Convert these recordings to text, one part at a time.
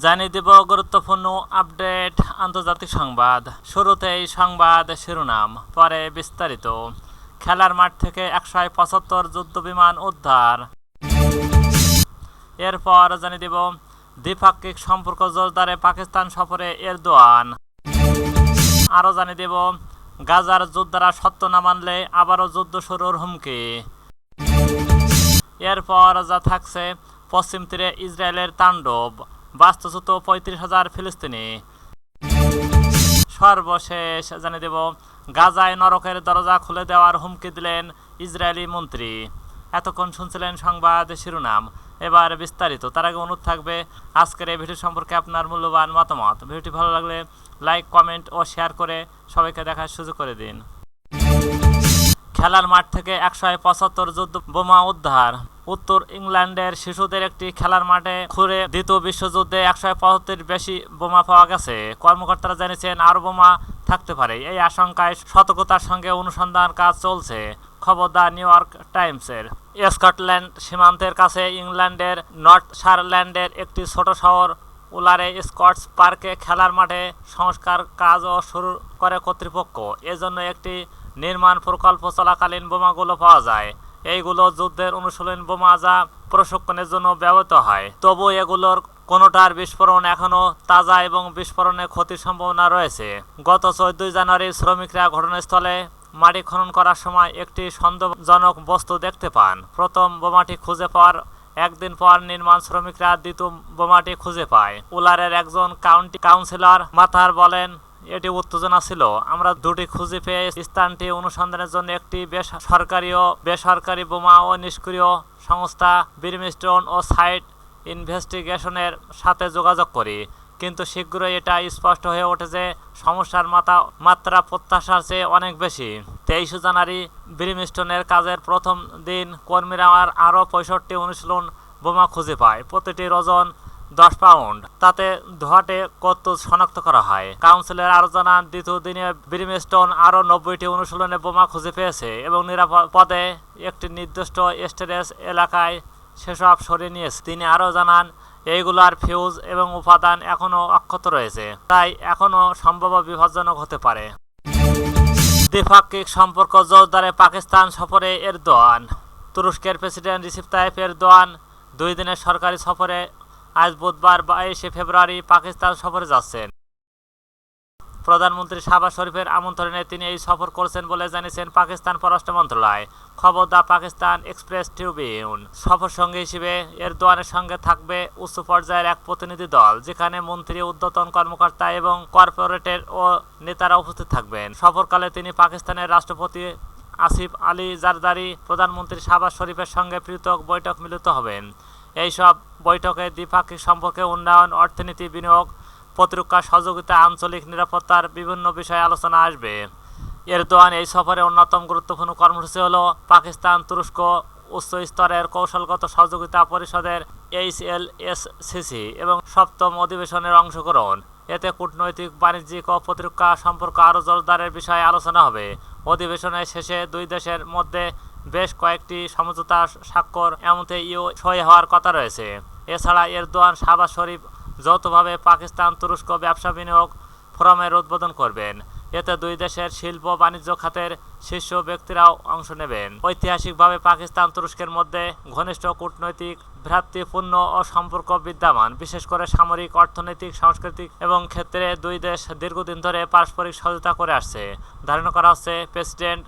জানিয়ে দেব গুরুত্বপূর্ণ আপডেট আন্তর্জাতিক সংবাদ। শুরুতেই সংবাদ শিরোনাম, পরে বিস্তারিত। খেলার মাঠ থেকে 175 যুদ্ধবিমান উদ্ধার। এরপর জানিয়ে দেব দ্বিপাক্ষিক সম্পর্ক জোরদারে পাকিস্তান সফরে এরদোয়ান। আরও জানিয়ে দেব গাজার যোদ্ধারা সত্য না মানলে আবারও যুদ্ধ শুরুর হুমকি। এরপর যা থাকছে পশ্চিম তীরে ইসরায়েলের তাণ্ডব, বাস্তুচ্যুত 35,000 ফিলিস্তিনি। সর্বশেষ জানিয়ে দেব গাজায় নরকের দরজা খুলে দেওয়ার হুমকি দিলেন ইসরায়েলি মন্ত্রী। এতক্ষণ শুনছিলেন সংবাদ শিরোনাম, এবার বিস্তারিত। তার আগে অনুরোধ থাকবে আজকের এই ভিডিও সম্পর্কে আপনার মূল্যবান মতামত। ভিডিওটি ভালো লাগলে লাইক, কমেন্ট ও শেয়ার করে সবাইকে দেখার সুযোগ করে দিন। খেলার মাঠ থেকে 175 যুদ্ধ বোমা উদ্ধার। উত্তর ইংল্যান্ডের শিশুদের একটি খেলার মাঠে খুঁড়ে দ্বিতীয় বিশ্বযুদ্ধে 175 বেশি বোমা পাওয়া গেছে। কর্মকর্তারা জানিয়েছেন আরও বোমা থাকতে পারে। এই আশঙ্কায় সতর্কতার সঙ্গে অনুসন্ধান কাজ চলছে। খবর দ্য নিউ ইয়র্ক টাইমসের। স্কটল্যান্ড সীমান্তের কাছে ইংল্যান্ডের নর্থশায়ারল্যান্ডের একটি ছোট শহর উলারে স্কটস পার্কে খেলার মাঠে সংস্কার কাজও শুরু করে কর্তৃপক্ষ। এজন্য একটি নির্মাণ প্রকল্প চলাকালীন বোমাগুলো পাওয়া যায়। এইগুলো যুদ্ধের অনুশীলন বোমা, যা প্রশিক্ষণের জন্য ব্যবহৃত হয়। তবু এগুলোর কোনোটার বিস্ফোরণ এখনও তাজা এবং বিস্ফোরণের ক্ষতির সম্ভাবনা রয়েছে। গত 14 জানুয়ারি শ্রমিকরা ঘটনাস্থলে মাটি খনন করার সময় একটি সন্দেহজনক বস্তু দেখতে পান। প্রথম বোমাটি খুঁজে পাওয়ার একদিন পর নির্মাণ শ্রমিকরা দ্বিতীয় বোমাটি খুঁজে পায়। উলারের একজন কাউন্টি কাউন্সিলর মাথার বলেন, এটি উত্তেজনা ছিল। আমরা দুটি খুঁজে পেয়ে স্থানটি অনুসন্ধানের জন্য একটি বেসরকারি বোমা ও নিষ্ক্রিয় সংস্থা ব্রিমস্টোন ও সাইট ইনভেস্টিগেশনের সাথে যোগাযোগ করি। কিন্তু শীঘ্রই এটা স্পষ্ট হয়ে ওঠে যে সমস্যার মাত্রা প্রত্যাশার চেয়ে অনেক বেশি। 23 জানুয়ারি ব্রিমস্টোনের কাজের প্রথম দিন কর্মীরা আরও 65 অনুশীলন বোমা খুঁজে পায়। প্রতিটি ওজন 10 পাউন্ড। তাতে ধোয়াটে কর্তৃত্ব শনাক্ত করা হয়। কাউন্সিলের আরও জানান, দ্বিতীয় দিনে ব্রিমস্টোন আরও 90টি অনুশীলনে বোমা খুঁজে পেয়েছে এবং নিরাপদে একটি নির্দিষ্ট স্টোরেজ এলাকায় সেসব সরিয়ে নিয়েছে। তিনি আরও জানান, এইগুলোর ফিউজ এবং উপাদান এখনও অক্ষত রয়েছে, তাই এখনও সম্ভাব্য বিপজ্জনক হতে পারে। দ্বিপাক্ষিক সম্পর্ক জোরদারে পাকিস্তান সফরে এরদোয়ান। তুরস্কের প্রেসিডেন্ট রিসেপ তাইয়িপ এরদোয়ান 2 দিনের সরকারি সফরে আজ বুধবার 22 ফেব্রুয়ারি পাকিস্তান সফরে যাচ্ছেন। প্রধানমন্ত্রী শাহবাজ শরীফের আমন্ত্রণে তিনি এই সফর করছেন বলে জানিয়েছেন পাকিস্তান পররাষ্ট্র মন্ত্রণালয়। খবর দ্য পাকিস্তান এক্সপ্রেস ট্রিবিউন। সফর সঙ্গী হিসেবে এরদোয়ানের সঙ্গে থাকবে উচ্চ পর্যায়ের এক প্রতিনিধি দল, যেখানে মন্ত্রী, ঊর্ধ্বতন কর্মকর্তা এবং কর্পোরেটের ও নেতারা উপস্থিত থাকবেন। সফরকালে তিনি পাকিস্তানের রাষ্ট্রপতি আসিফ আলী জারদারি, প্রধানমন্ত্রী শাহবাজ শরীফের সঙ্গে পৃথক বৈঠক মিলিত হবেন। এইসব বৈঠকে দ্বিপাক্ষিক সম্পর্কে উন্নয়ন, অর্থনীতি, বিনিয়োগ, প্রতিরক্ষা সহযোগিতা, আঞ্চলিক নিরাপত্তার বিভিন্ন বিষয়ে আলোচনা আসবে। এরদোয়ান এই সফরে অন্যতম গুরুত্বপূর্ণ কর্মসূচি হল পাকিস্তান তুরস্ক উচ্চ স্তরের কৌশলগত সহযোগিতা পরিষদের HLSCC এবং 7ম অধিবেশনের অংশগ্রহণ। এতে কূটনৈতিক, বাণিজ্যিক ও প্রতিরক্ষা সম্পর্ক আরও জোরদারের বিষয়ে আলোচনা হবে। অধিবেশনের শেষে দুই দেশের মধ্যে বেশ কয়েকটি সমঝোতা স্বাক্ষর MOU সই হওয়ার কথা রয়েছে। এছাড়া এরদোয়ান শাহবাজ শরীফ যৌথভাবে পাকিস্তান তুরস্ক ব্যবসা বিনিয়োগ ফোরামের উদ্বোধন করবেন। এতে দুই দেশের শিল্প বাণিজ্য খাতের শীর্ষ ব্যক্তিরাও অংশ নেবেন। ঐতিহাসিকভাবে পাকিস্তান তুরস্কের মধ্যে ঘনিষ্ঠ কূটনৈতিক ভ্রাতৃপূর্ণ ও সম্পর্ক বিদ্যমান, বিশেষ করে সামরিক, অর্থনৈতিক, সাংস্কৃতিক এবং ক্ষেত্রে দুই দেশ দীর্ঘদিন ধরে পারস্পরিক সহযোগিতা করে আসছে। ধারণা করা হচ্ছে প্রেসিডেন্ট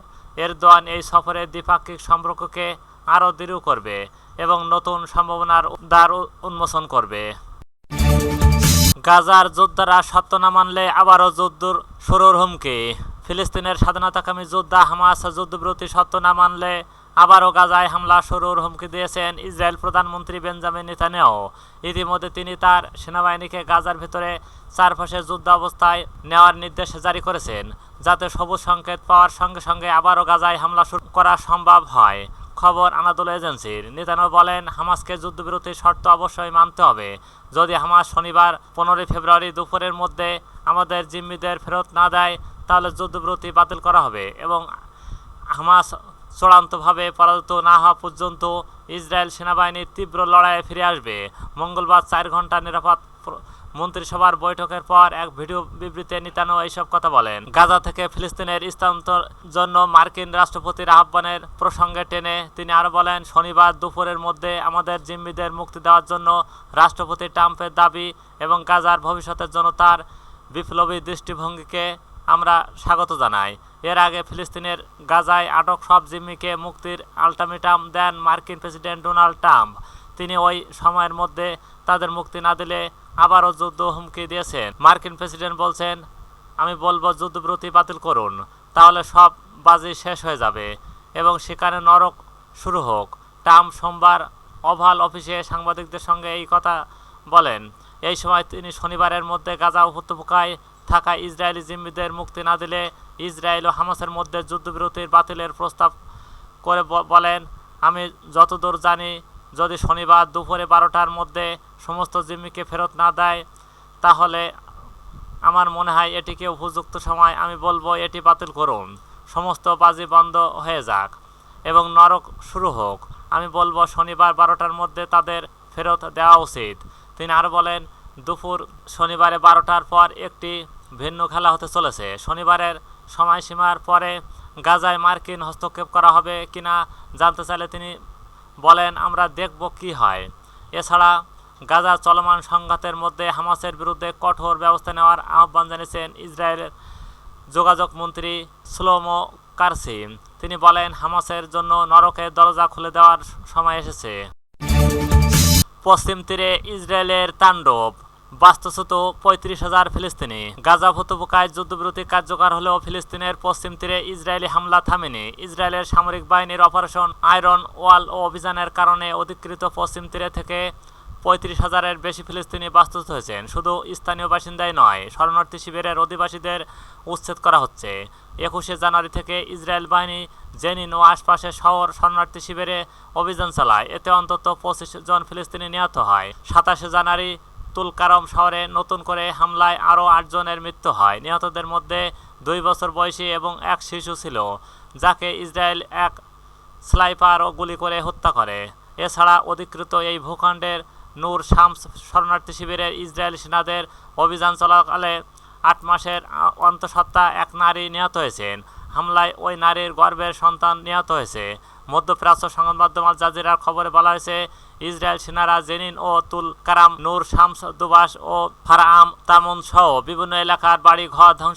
এরদোয়ান এই সফরে দ্বিপাক্ষিক সম্পর্ককে আরও দৃঢ় করবে এবং নতুন সম্ভাবনার দ্বার উন্মোচন করবে। গাজার যোদ্ধারা সত্য না মানলে আবারও যুদ্ধ শুরুর হুমকি। ফিলিস্তিনের স্বাধীনতাকামী যোদ্ধা হামাস যুদ্ধবিরতি সত্য না মানলে আবারও গাজায় হামলা শুরুর হুমকি দিয়েছেন ইসরায়েল প্রধানমন্ত্রী বেঞ্জামিন নেতানিয়াহু। ইতিমধ্যে তিনি তার সেনাবাহিনীকে গাজার ভেতরে চারপাশে যুদ্ধ অবস্থায় নেওয়ার নির্দেশ জারি করেছেন, যাতে সবুজ সংকেত পাওয়ার সঙ্গে সঙ্গে আবারও গাজায় হামলা শুরু করা সম্ভব হয়। খবর আনাদোলু এজেন্সির। নেতানিয়াহু বলেন, হামাসকে যুদ্ধবিরতির শর্ত অবশ্যই মানতে হবে। যদি হামাস শনিবার 15 ফেব্রুয়ারি দুপুরের মধ্যে আমাদের জিম্মিদের ফেরত না দেয়, তাহলে যুদ্ধবিরতি বাতিল করা হবে এবং হামাস চূড়ান্তভাবে পরাজিত না হওয়া পর্যন্ত ইসরায়েল সেনাবাহিনী তীব্র লড়াইয়ে ফিরে আসবে। মঙ্গলবার 4 ঘন্টা নিরাপদ মন্ত্রিসভার বৈঠকের পর এক ভিডিও বিবৃতিতে নেতানিয়াহু এইসব কথা বলেন। গাজা থেকে ফিলিস্তিনের স্থানান্তর জন্য মার্কিন রাষ্ট্রপতির আহ্বানের প্রসঙ্গে টেনে তিনি আরো বলেন, শনিবার দুপুরের মধ্যে আমাদের জিম্মিদের মুক্তি দেওয়ার জন্য রাষ্ট্রপতি ট্রাম্পের দাবি এবং গাজার ভবিষ্যতের জন্য তার বিপ্লবী দৃষ্টিভঙ্গিকে আমরা স্বাগত জানাই। এর আগে ফিলিস্তিনের গাজায় আটক সব জিম্মিকে মুক্তির আলটিমেটাম দেন মার্কিন প্রেসিডেন্ট ডোনাল্ড ট্রাম্প। তিনি ওই সময়ের মধ্যে তাদের মুক্তি না দিলে আবারও যুদ্ধ হুমকি দিয়েছেন। মার্কিন প্রেসিডেন্ট বলছেন, আমি বলবো যুদ্ধবিরতি বাতিল করুন, তাহলে সব বাজি শেষ হয়ে যাবে এবং সেখানে নরক শুরু হোক। ট্রাম্প সোমবার ওভাল অফিসে সাংবাদিকদের সঙ্গে এই কথা বলেন। এই সময় তিনি শনিবারের মধ্যে গাজা উপত্যকায় থাকা ইসরায়েলি জিম্মিদের মুক্তি না দিলে ইসরায়েল ও হামাসের মধ্যে যুদ্ধবিরতির বাতিলের প্রস্তাব করে বলেন, আমি যতদূর জানি যদি শনিবার দুপুরে 12টার মধ্যে সমস্ত জিম্মিকে ফেরত না দেয় তাহলে আমার মনে হয় এটিকে উপযুক্ত সময়। আমি বলবো এটি বাতিল করুন, সমস্ত বাজি বন্ধ হয়ে যাক এবং নরক শুরু হোক। আমি বলবো শনিবার 12টার মধ্যে তাদের ফেরত দেওয়া উচিত। তিনি আরও বলেন, দুপুর শনিবারে 12টার পর একটি ভিন্ন খেলা হতে চলেছে। শনিবারের সময়সীমার পরে গাজায় মার্কিন হস্তক্ষেপ করা হবে কিনা জানতে চাইলে তিনি বলেন, আমরা দেখব কি হয়। এছাড়া গাজা চলমান সংঘাতের মধ্যে হামাসের বিরুদ্ধে কঠোর ব্যবস্থা নেওয়ার আহ্বান জানিয়েছেন ইসরায়েলের যোগাযোগ মন্ত্রী শ্লোমো কারসি। তিনি বলেন, হামাসের জন্য নরকের দরজা খুলে দেওয়ার সময় এসেছে। পশ্চিম তীরে ইসরায়েলের তাণ্ডব, বাস্তুচ্যুত 35,000 ফিলিস্তিনি। গাজা উপত্যকায় যুদ্ধবিরতি কার্যকর হলেও ফিলিস্তিনের পশ্চিম তীরে ইসরায়েলি হামলা থামেনি। ইসরায়েলের সামরিক বাহিনীর অপারেশন আয়রন ওয়াল ও অভিযানের কারণে অধিকৃত পশ্চিম তীরে থেকে 35,000-এর বেশি ফিলিস্তিনি বাস্তুচ্যুত হয়েছেন। শুধু স্থানীয় বাসিন্দাই নয়, শরণার্থী শিবিরের অধিবাসীদের উচ্ছেদ করা হচ্ছে। 21শে জানুয়ারি থেকে ইসরায়েল বাহিনী জেনিন ও আশপাশের শহর শরণার্থী শিবিরে অভিযান চালায়। এতে অন্তত 25 জন ফিলিস্তিনি নিহত হয়। 27শে জানুয়ারি তুলকারম শহরে নতুন করে হামলায় আরও 8 জনের মৃত্যু হয়। নিহতদের মধ্যে 2 বছর বয়সী এবং এক শিশু ছিল, যাকে ইসরায়েল এক স্নাইপার ও গুলি করে হত্যা করে। এছাড়া অধিকৃত এই ভূখণ্ডের নূর শামস শরণার্থী শিবিরে ইসরায়েলি সেনাদের অভিযান চলাকালে 8 মাসের অন্তঃসত্ত্বা এক নারী নিহত হয়েছেন। হামলায় ওই নারীর গর্ভের সন্তান নিহত হয়েছে। মধ্যপ্রাচ্য সংবাদ মাধ্যম আল জাজিরার খবরে বলা হয়েছে, ইসরায়েল সেনারা জেনিন ও তুল কারাম, নূর শামস, দুবাস ও ফারাআম তামুন সহ বিভিন্ন এলাকার বাড়ি ঘর ধ্বংস